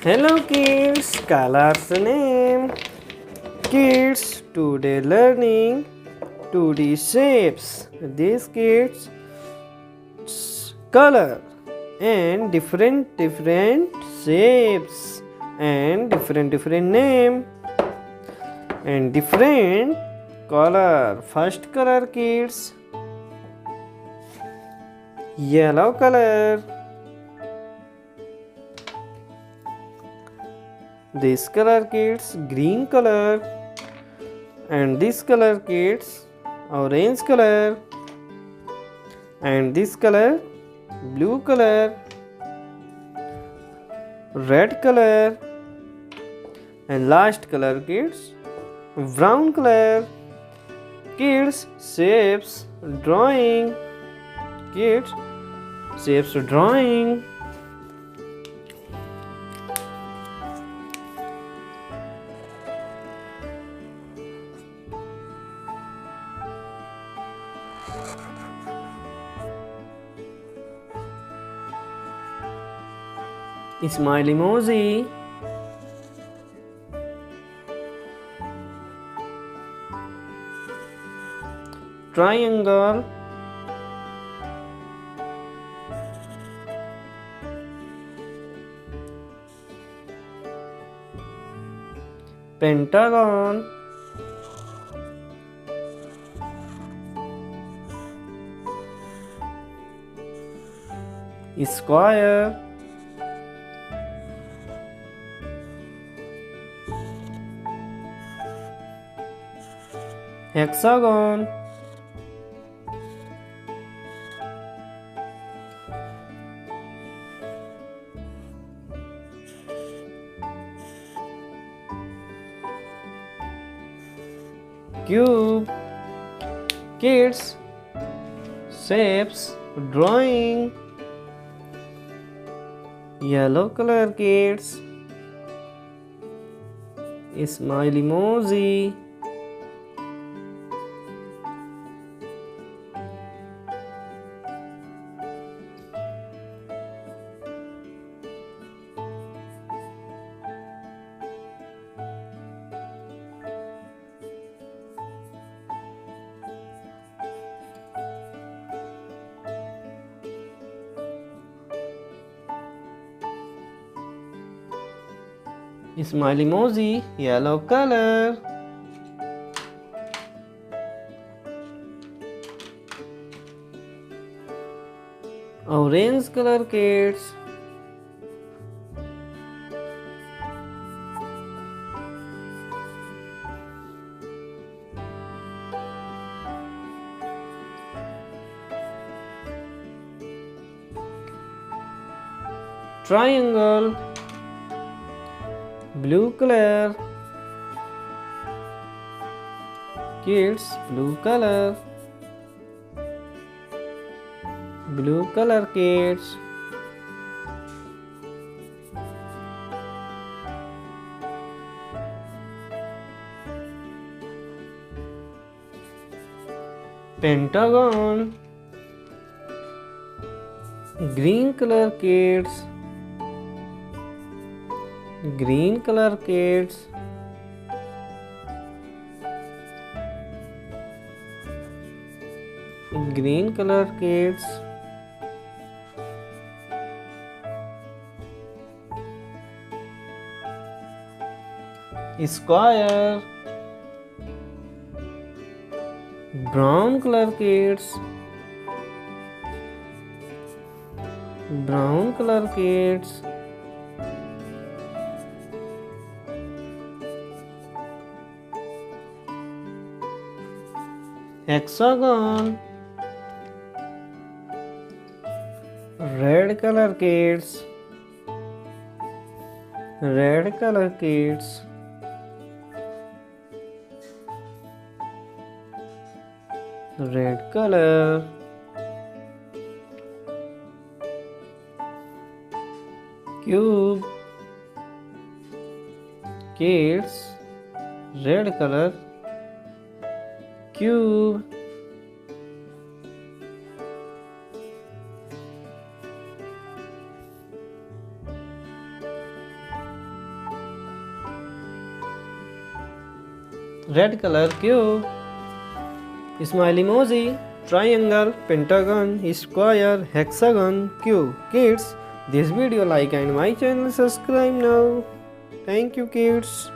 Hello kids, colors name. Kids, today learning 2D shapes. These kids color and different shapes and different name and different color. First color kids, yellow color. This color kids, green color. And this color kids, orange color. And this color, blue color. Red color. And last color kids, brown color. Kids, shapes, drawing. Kids, shapes, drawing. Smile emoji. Triangle. Pentagon. Square. Hexagon. Cube. Kids, shapes, drawing. Yellow color kids, smile emoji. Smile emoji, yellow color. Orange color kids. Triangle. Blue color. Kids, blue color. Blue color kids. Pentagon. Green color kids. Green color kids. Green color kids. Square. Brown color kids. Brown color kids. Hexagon. Red color kids. Red color kids. Red color. Cube. Kids, red color. Cube. red color cube, smile emoji, triangle, pentagon, square, hexagon, cube. Kids, this video like and my channel subscribe now. Thank you kids.